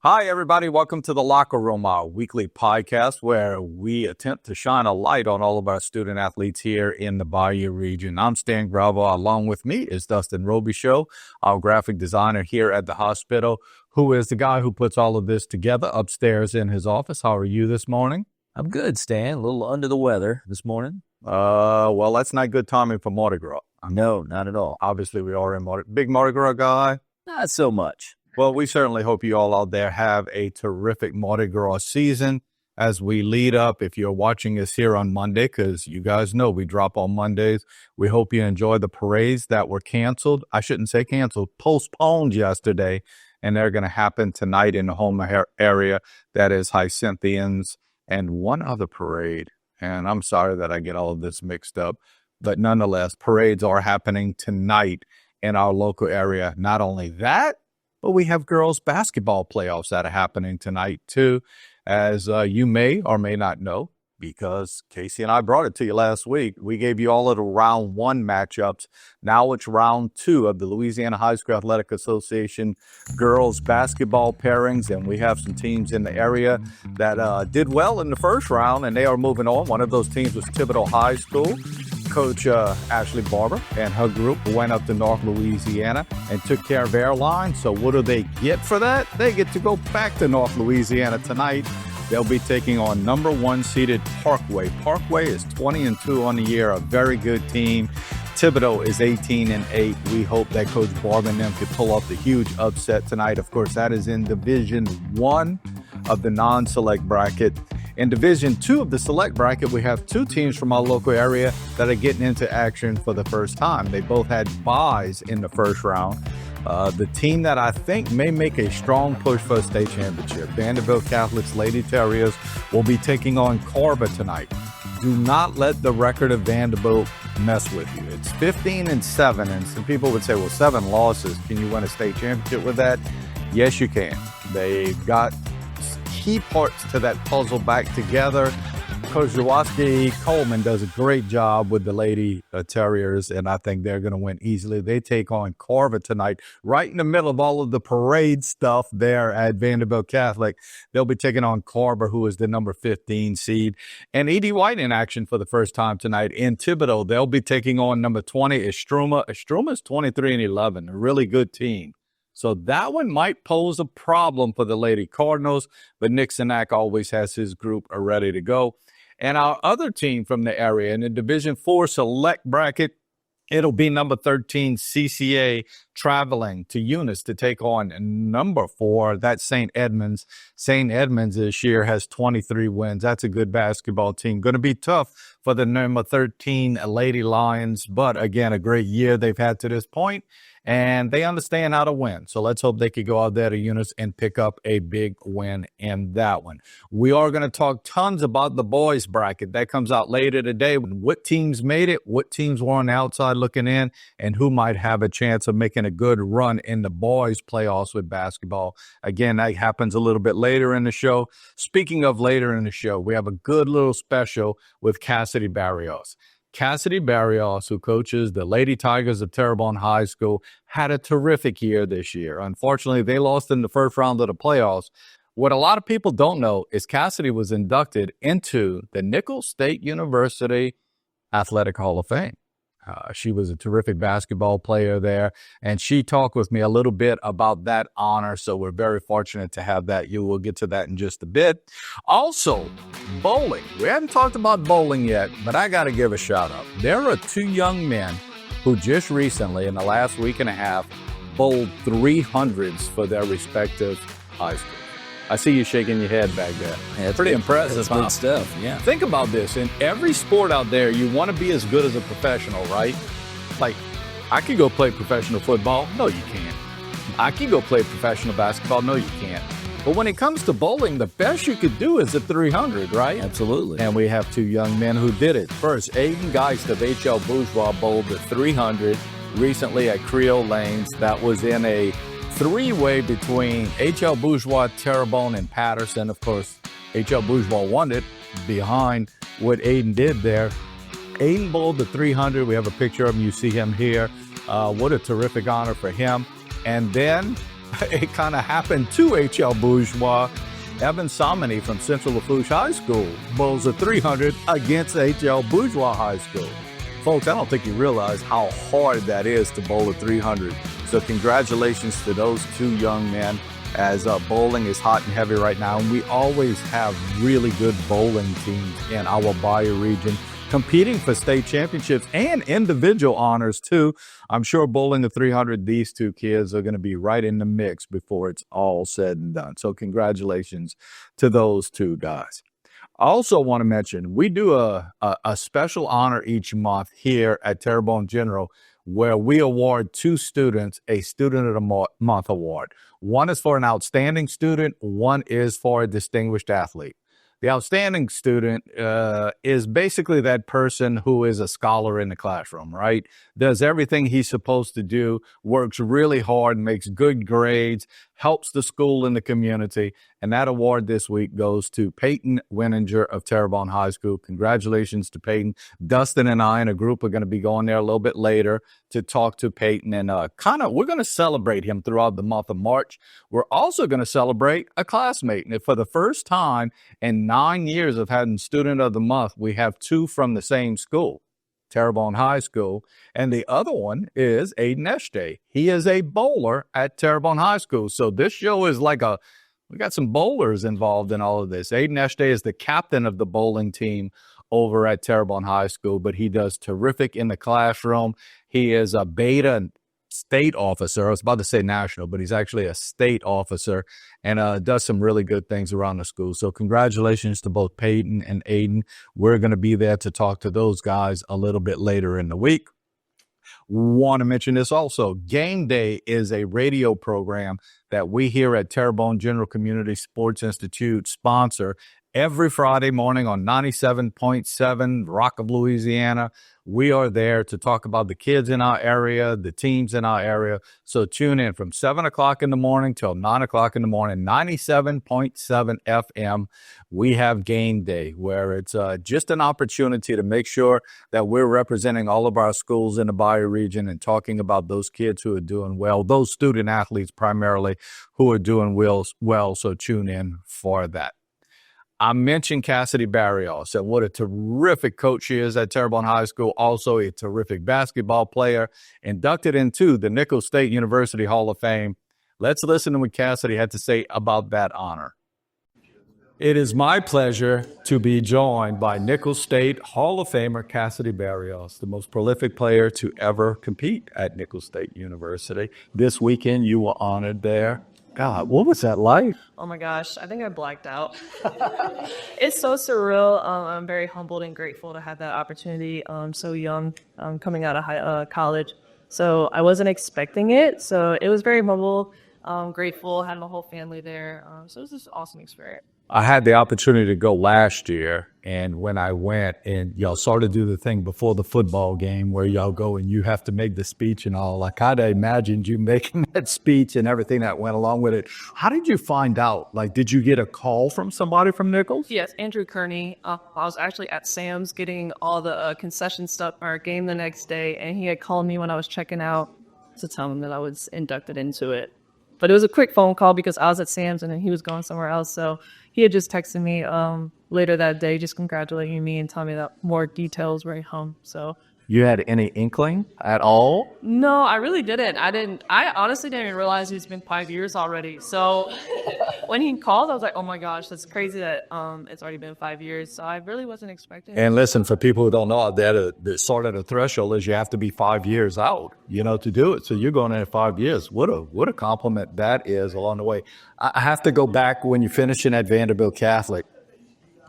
Hi, everybody. Welcome to the Locker Room, our weekly podcast where we attempt to shine a light on all of our student athletes here in the Bayou region. I'm Stan Gravo. Along with me is Dustin Robichaud, our graphic designer here at the hospital, who is the guy who puts all of this together upstairs in his office. How are you this morning? I'm good, Stan. A little under the weather this morning. Well, that's not good timing for Mardi Gras. No, not at all. Obviously, we are in big Mardi Gras guy. Not so much. Well, we certainly hope you all out there have a terrific Mardi Gras season as we lead up. If you're watching us here on Monday, because you guys know we drop on Mondays, we hope you enjoy the parades that were canceled. I shouldn't say canceled, postponed yesterday, and they're going to happen tonight in the home area. That is Hyacinthians and one other parade. And I'm sorry that I get all of this mixed up, but nonetheless, parades are happening tonight in our local area. Not only that, but we have girls basketball playoffs that are happening tonight, too, as you may or may not know, because Casey and I brought it to you last week. We gave you all of the round one matchups. Now it's round two of the Louisiana High School Athletic Association girls basketball pairings, and we have some teams in the area that did well in the first round, and they are moving on. One of those teams was Thibodaux High School. Coach Ashley Barber and her group went up to North Louisiana and took care of their line. So what do they get for that? They get to go back to North Louisiana tonight. They'll be taking on number one seeded Parkway. Parkway is 20-2 on the year, a very good team. Thibodaux is 18-8. We hope that Coach Barber and them could pull off the huge upset tonight. Of course, that is in Division 1 of the non-select bracket. In Division 2 of the select bracket, we have two teams from our local area that are getting into action for the first time. They both had byes in the first round. The team that I think may make a strong push for a state championship, Vanderbilt Catholic's Lady Terriers, will be taking on Carver tonight. Do not let the record of Vanderbilt mess with you. It's 15-7, and some people would say, well, 7 losses. Can you win a state championship with that? Yes, you can. They've got key parts to that puzzle back together. Coach Jaworski Coleman does a great job with the Lady Terriers, and I think they're going to win easily. They take on Carver tonight, right in the middle of all of the parade stuff there at Vanderbilt Catholic. They'll be taking on Carver, who is the number 15 seed. And E.D. White in action for the first time tonight in Thibodaux. They'll be taking on number 20, Estruma. Estruma is 23-11, a really good team. So that one might pose a problem for the Lady Cardinals, but Nick Sinak always has his group ready to go. And our other team from the area in the Division 4 select bracket, it'll be number 13 CCA traveling to Eunice to take on number 4. That's St. Edmunds. St. Edmunds this year has 23 wins. That's a good basketball team. Going to be tough for the number 13 Lady Lions, but again, a great year they've had to this point. And they understand how to win. So let's hope they could go out there to Eunice and pick up a big win in that one. We are going to talk tons about the boys bracket. That comes out later today. What teams made it, what teams were on the outside looking in, and who might have a chance of making a good run in the boys playoffs with basketball. Again, that happens a little bit later in the show. Speaking of later in the show, we have a good little special with Cassidy Barrios. Cassidy Barrios, who coaches the Lady Tigers of Terrebonne High School, had a terrific year this year. Unfortunately, they lost in the first round of the playoffs. What a lot of people don't know is Cassidy was inducted into the Nicholls State University Athletic Hall of Fame. She was a terrific basketball player there, and she talked with me a little bit about that honor, so we're very fortunate to have that. You will get to that in just a bit. Also, bowling. We haven't talked about bowling yet, but I got to give a shout out. There are 2 young men who just recently, in the last week and a half, bowled 300s for their respective high schools. I see you shaking your head back there. Yeah, it's pretty impressive. That's good stuff, yeah. Think about this. In every sport out there, you want to be as good as a professional, right? Like, I could go play professional football. No, you can't. I could go play professional basketball. No, you can't. But when it comes to bowling, the best you could do is a 300, right? Absolutely. And we have 2 young men who did it. First, Aiden Geist of H.L. Bourgeois bowled the 300 recently at Creole Lanes. That was in a 3-way between H.L. Bourgeois, Terrebonne, and Patterson. Of course, H.L. Bourgeois won it behind what Aiden did there. Aiden bowled the 300. We have a picture of him. You see him here. What a terrific honor for him. And then it kind of happened to HL Bourgeois. Evan Somini from Central Lafourche High School bowls a 300 against HL Bourgeois High School. Folks, I don't think you realize how hard that is to bowl a 300. So congratulations to those two young men, as bowling is hot and heavy right now. And we always have really good bowling teams in our Bayou region, competing for state championships and individual honors too. I'm sure bowling the 300, these two kids are going to be right in the mix before it's all said and done. So congratulations to those two guys. I also want to mention, we do a special honor each month here at Terrebonne General, where we award two students a Student of the Month award. One is for an outstanding student, one is for a distinguished athlete. The outstanding student is basically that person who is a scholar in the classroom, right? Does everything he's supposed to do, works really hard, makes good grades, helps the school and the community. And that award this week goes to Peyton Winninger of Terrebonne High School. Congratulations to Peyton. Dustin and I and a group are going to be going there a little bit later to talk to Peyton. And we're going to celebrate him throughout the month of March. We're also going to celebrate a classmate. And for the first time in 9 years of having Student of the Month, we have two from the same school, Terrebonne High School, and the other one is Aiden Eshte. He is a bowler at Terrebonne High School. So this show is like we got some bowlers involved in all of this. Aiden Eshte is the captain of the bowling team over at Terrebonne High School, but he does terrific in the classroom. He is a beta state officer. I was about to say national, but he's actually a state officer and does some really good things around the school. So congratulations to both Peyton and Aiden. We're going to be there to talk to those guys a little bit later in the week. Want to mention this also. Game Day is a radio program that we here at Terrebonne General Community Sports Institute sponsor every Friday morning on 97.7 Rock of Louisiana. We are there to talk about the kids in our area, the teams in our area. So tune in from 7 o'clock in the morning till 9 o'clock in the morning, 97.7 FM. We have Game Day, where it's just an opportunity to make sure that we're representing all of our schools in the Bayou region and talking about those kids who are doing well, those student athletes primarily who are doing well. So tune in for that. I mentioned Cassidy Barrios and what a terrific coach she is at Terrebonne High School. Also a terrific basketball player, inducted into the Nicholls State University Hall of Fame. Let's listen to what Cassidy had to say about that honor. It is my pleasure to be joined by Nicholls State Hall of Famer Cassidy Barrios, the most prolific player to ever compete at Nicholls State University. This weekend, you were honored there. God, what was that like? Oh my gosh, I think I blacked out. It's so surreal. I'm very humbled and grateful to have that opportunity. So young, coming out of college. So I wasn't expecting it. So it was very humble, grateful, had my whole family there. So it was just an awesome experience. I had the opportunity to go last year, and when I went, and y'all sort of do the thing before the football game where y'all go and you have to make the speech and all. I kind of imagined you making that speech and everything that went along with it. How did you find out? Like, did you get a call from somebody from Nicholls? Yes, Andrew Kearney. I was actually at Sam's getting all the concession stuff for our game the next day, and he had called me when I was checking out to tell him that I was inducted into it. But it was a quick phone call because I was at Sam's and then he was going somewhere else. So he had just texted me later that day, just congratulating me and telling me that more details were at home. So You had any inkling at all? no, I really didn't. I honestly didn't even realize it's been 5 years already. So when he called, I was like, oh my gosh, that's crazy that it's already been 5 years. So I really wasn't expecting it. And listen, for people who don't know, the sort of the threshold is you have to be 5 years out, to do it. So you're going in at 5 years. What a compliment that is along the way. I have to go back when you're finishing at Vanderbilt Catholic.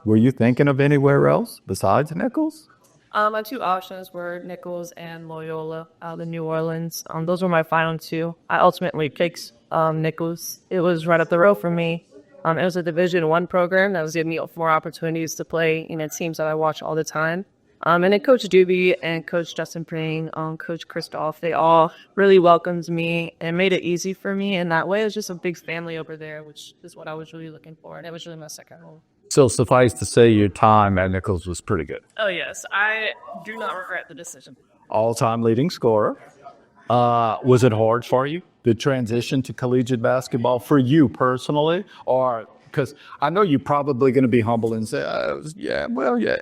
Were you thinking of anywhere else besides Nicholls? My two options were Nicholls and Loyola out of New Orleans. Those were my final two. I ultimately picked Nicholls. It was right up the road for me. It was a Division I program that was giving me more opportunities to play in teams that I watch all the time. And then Coach Doobie and Coach Justin Pring, Coach Christoph, they all really welcomed me and made it easy for me. And that way, it was just a big family over there, which is what I was really looking for. And it was really my second home. So suffice to say, your time at Nicholls was pretty good. Oh, yes. I do not regret the decision. All-time leading scorer. Was it hard for you? the transition to collegiate basketball for you personally? Or because I know you're probably going to be humble and say, yeah, well, yeah.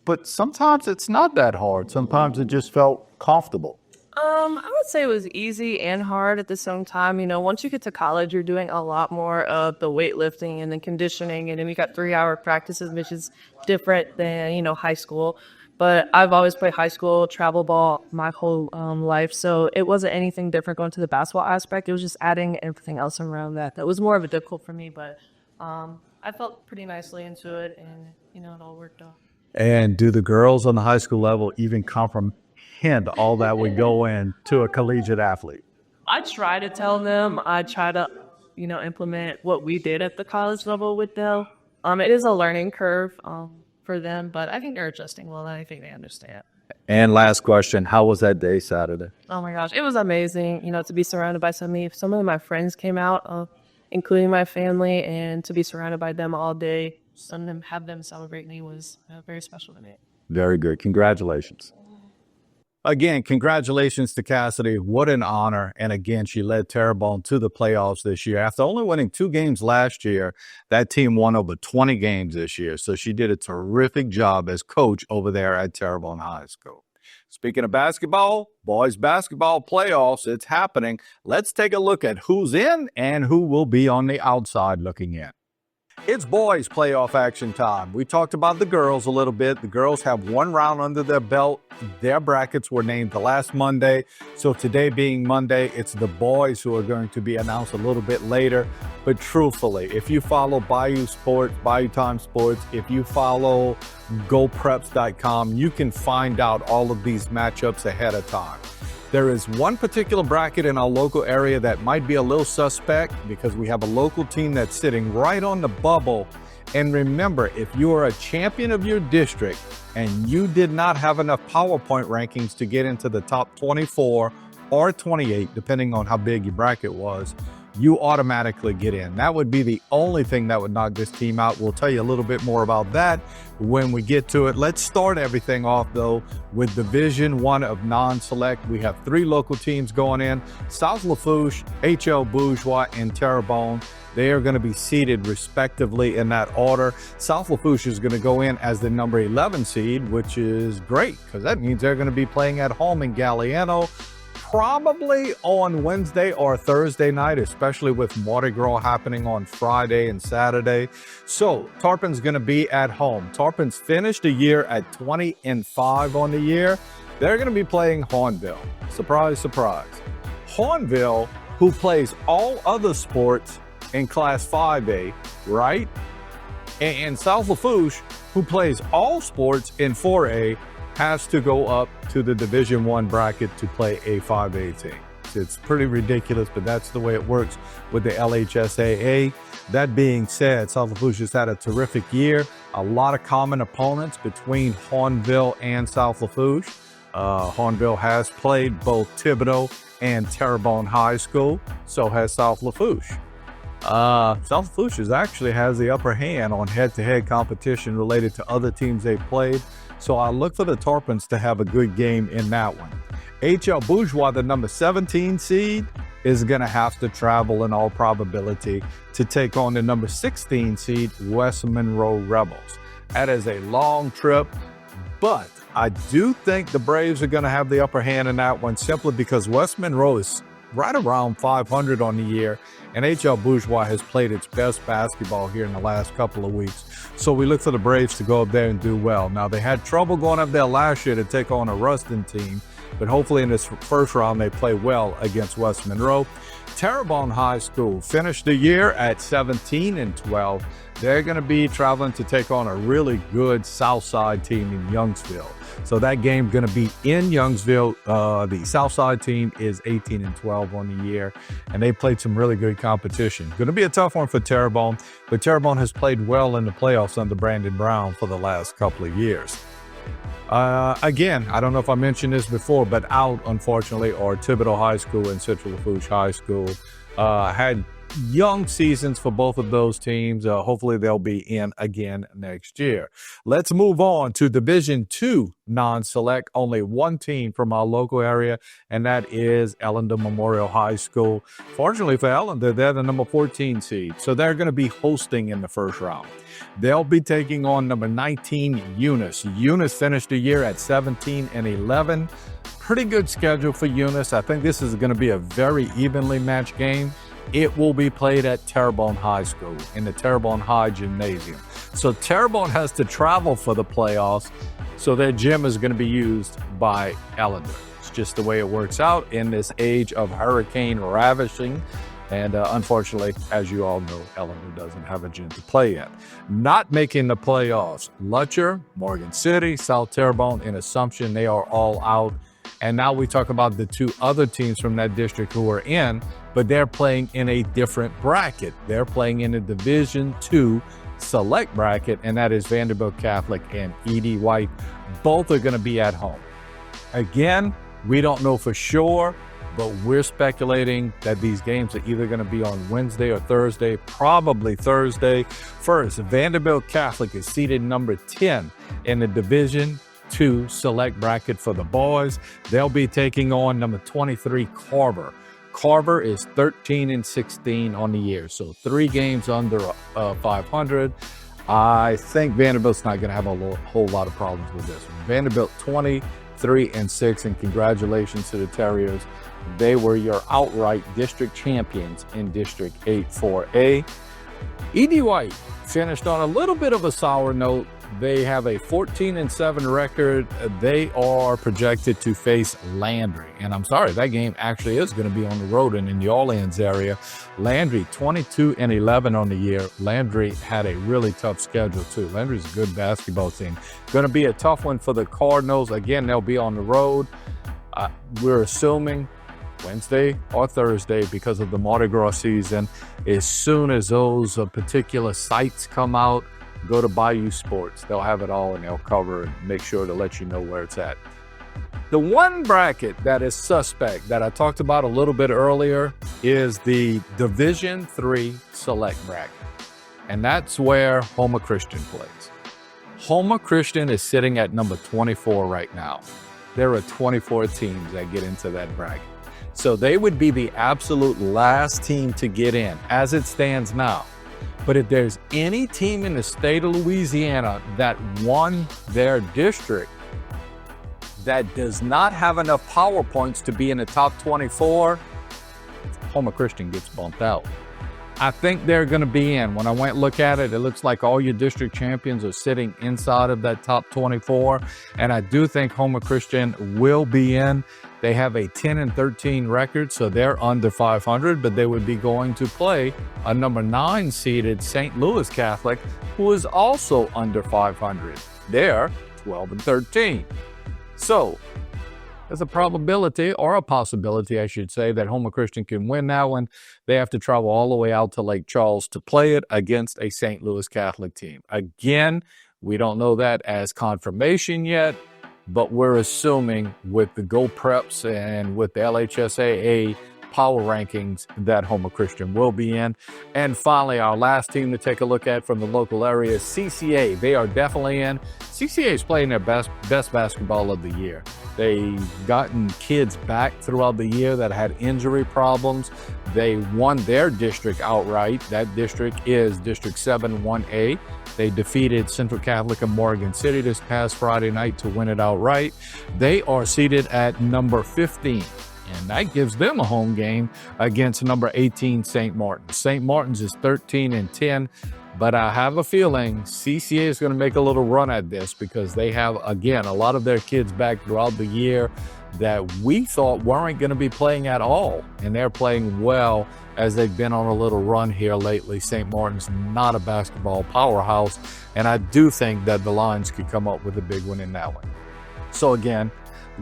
But sometimes it's not that hard. Sometimes it just felt comfortable. I would say it was easy and hard at the same time. You know, once you get to college, you're doing a lot more of the weightlifting and the conditioning, and then we got 3-hour practices, which is different than, you know, high school. But I've always played high school travel ball my whole life, so it wasn't anything different going to the basketball aspect. It was just adding everything else around that. That was more of a difficult for me, but I felt pretty nicely into it, and, you know, it all worked out. And do the girls on the high school level even comprehend all that would go into a collegiate athlete? I try to tell them. I try to, you know, implement what we did at the college level with them. It is a learning curve for them, but I think they're adjusting well, and I think they understand. And last question, how was that day Saturday? Oh my gosh, it was amazing, you know, to be surrounded by some of my friends came out, including my family, and to be surrounded by them all day and have them celebrate me was very special to me. Very good. Congratulations. Again, congratulations to Cassidy. What an honor. And again, she led Terrebonne to the playoffs this year. After only winning 2 games last year, that team won over 20 games this year. So she did a terrific job as coach over there at Terrebonne High School. Speaking of basketball, boys basketball playoffs, it's happening. Let's take a look at who's in and who will be on the outside looking in. It's boys playoff action time. We talked about the girls a little bit. The girls have 1 round under their belt. Their brackets were named the last Monday. So today being Monday, it's the boys who are going to be announced a little bit later. But truthfully, if you follow Bayou Sports, Bayou Time Sports, if you follow GoPreps.com, you can find out all of these matchups ahead of time. There is one particular bracket in our local area that might be a little suspect because we have a local team that's sitting right on the bubble. And remember, if you are a champion of your district and you did not have enough PowerPoint rankings to get into the top 24 or 28, depending on how big your bracket was, you automatically get in. That would be the only thing that would knock this team out. We'll tell you a little bit more about that when we get to it. Let's start everything off, though, with Division 1 of non-select. We have 3 local teams going in: South Lafourche, H.L. Bourgeois, and Terrebonne. They are going to be seeded respectively in that order. South Lafourche is going to go in as the number 11 seed, which is great because that means they're going to be playing at home in Galliano, probably on Wednesday or Thursday night, especially with Mardi Gras happening on Friday and Saturday. So Tarpon's going to be at home. Tarpon's finished the year at 20-5 on the year. They're going to be playing Hornville. Surprise, surprise. Hornville, who plays all other sports in Class 5A, right? And South Lafourche, who plays all sports in 4A, has to go up to the Division 1 bracket to play a 5A team. It's pretty ridiculous, but that's the way it works with the LHSAA. That being said, South Lafourche has had a terrific year. A lot of common opponents between Hornville and South Lafourche. Hornville has played both Thibodaux and Terrebonne High School. So has South Lafourche. South Lafourche actually has the upper hand on head-to-head competition related to other teams they've played. So I look for the Tarpons to have a good game in that one. H.L. Bourgeois, the number 17 seed, is going to have to travel in all probability to take on the number 16 seed, West Monroe Rebels. That is a long trip, but I do think the Braves are going to have the upper hand in that one simply because West Monroe is right around 500 on the year, and H.L. Bourgeois has played its best basketball here in the last couple of weeks. So we look for the Braves to go up there and do well. Now, they had trouble going up there last year to take on a Ruston team, but hopefully in this first round they play well against West Monroe. Terrebonne High School finished the year at 17-12. They're going to be traveling to take on a really good Southside team in Youngsville. So that game going to be in Youngsville. The Southside team is 18-12 on the year, and they played some really good competition. Going to be a tough one for Terrebonne, but Terrebonne has played well in the playoffs under Brandon Brown for the last couple of years. Again, I don't know if I mentioned this before, but out, unfortunately, are Thibodaux High School and Central Lafourche High School. Had young seasons for both of those teams. Hopefully they'll be in again next year. Let's move on to Division II non-select. Only one team from our local area, and that is Ellendon Memorial High School. Fortunately for Ellendon, they're the number 14 seed, so they're going to be hosting in the first round. They'll be taking on number 19, Eunice. Eunice finished the year at 17-11. Pretty good schedule for Eunice. I think this is going to be a very evenly matched game. It will be played at Terrebonne High School in the Terrebonne High Gymnasium. So Terrebonne has to travel for the playoffs, so their gym is going to be used by Ellendon. It's just the way it works out in this age of hurricane ravishing. And unfortunately, as you all know, Ellendon doesn't have a gym to play in. Not making the playoffs, Lutcher, Morgan City, South Terrebonne, and Assumption, they are all out. And now we talk about the two other teams from that district who are in, but they're playing in a different bracket. They're playing in a Division II select bracket, and that is Vanderbilt Catholic and E.D. White. Both are going to be at home. Again, we don't know for sure, but we're speculating that these games are either going to be on Wednesday or Thursday, probably Thursday. First, Vanderbilt Catholic is seeded number 10 in the Division II select bracket for the boys. They'll be taking on number 23, Carver. Carver is 13-16 on the year, so 3 games under 500. I think Vanderbilt's not going to have a whole lot of problems with this one. Vanderbilt 23-6, and congratulations to the Terriers. They were your outright district champions in District 8-4A. E.D. White finished on a little bit of a sour note. They have a 14-7 record. They are projected to face Landry. And I'm sorry, that game actually is going to be on the road in the New Orleans area. Landry, 22-11 on the year. Landry had a really tough schedule, too. Landry's a good basketball team. Going to be a tough one for the Cardinals. Again, they'll be on the road. We're assuming Wednesday or Thursday because of the Mardi Gras season. As soon as those particular sites come out, go to Bayou Sports. They'll have it all, and they'll cover and make sure to let you know where it's at. The one bracket that is suspect that I talked about a little bit earlier is the Division III select bracket. And that's where Homer Christian plays. Homer Christian is sitting at number 24 right now. There are 24 teams that get into that bracket. So they would be the absolute last team to get in as it stands now. But if there's any team in the state of Louisiana that won their district that does not have enough power points to be in the top 24, Homer Christian gets bumped out. I think they're going to be in. When I went look at it, it looks like all your district champions are sitting inside of that top 24. And I do think Homer Christian will be in. They have a 10-13 record, so they're under 500, but they would be going to play a number 9 seeded St. Louis Catholic, who is also under 500. They're 12-13. So there's a probability, or a possibility, I should say, that Homer Christian can win that one. They have to travel all the way out to Lake Charles to play it against a St. Louis Catholic team. Again, we don't know that as confirmation yet, but we're assuming with the Go Preps and with the LHSAA power rankings that Homer Christian will be in. And finally, our last team to take a look at from the local area is CCA. They are definitely in. CCA is playing their best basketball of the year. They've gotten kids back throughout the year that had injury problems. They won their district outright. That district is District 7-1A. They defeated Central Catholic of Morgan City this past Friday night to win it outright. They are seated at number 15. And that gives them a home game against number 18, St. Martin's. St. Martin's is 13-10, but I have a feeling CCA is going to make a little run at this because they have, again, a lot of their kids back throughout the year that we thought weren't going to be playing at all. And they're playing well as they've been on a little run here lately. St. Martin's not a basketball powerhouse, and I do think that the Lions could come up with a big one in that one. So again,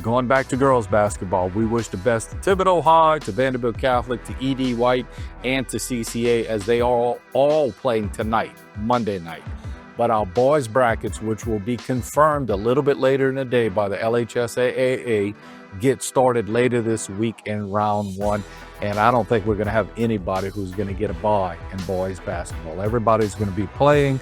going back to girls basketball, we wish the best to Thibodeau High, to Vanderbilt Catholic, to E.D. White, and to CCA as they are all playing tonight, Monday night. But our boys brackets, which will be confirmed a little bit later in the day by the LHSAA, get started later this week in round 1. And I don't think we're going to have anybody who's going to get a bye in boys basketball. Everybody's going to be playing.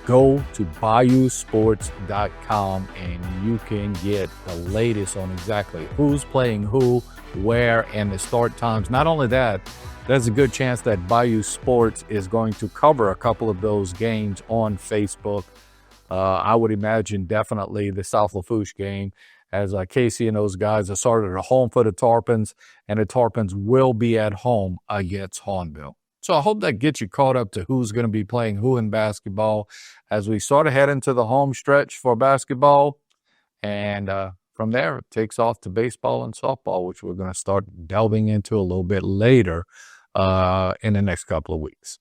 Go to BayouSports.com and you can get the latest on exactly who's playing who, where, and the start times. Not only that, there's a good chance that Bayou Sports is going to cover a couple of those games on Facebook. I would imagine definitely the South Lafourche game, as Casey and those guys are started at home for the Tarpons, and the Tarpons will be at home against Hornbill. So I hope that gets you caught up to who's going to be playing who in basketball as we sort of head into the home stretch for basketball. And from there, it takes off to baseball and softball, which we're going to start delving into a little bit later in the next couple of weeks.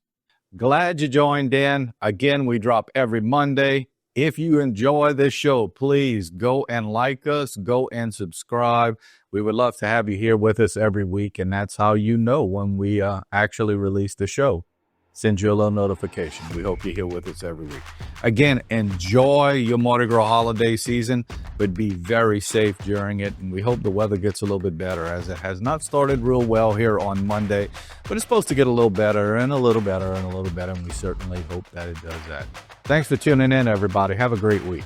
Glad you joined in. Again, we drop every Monday. If you enjoy this show, please go and like us, go and subscribe. We would love to have you here with us every week, and that's how you know when we actually release the show. Send you a little notification. We hope you're here with us every week. Again, enjoy your Mardi Gras holiday season, but be very safe during it. And we hope the weather gets a little bit better, as it has not started real well here on Monday, but it's supposed to get a little better and a little better and a little better. And we certainly hope that it does that. Thanks for tuning in, everybody. Have a great week.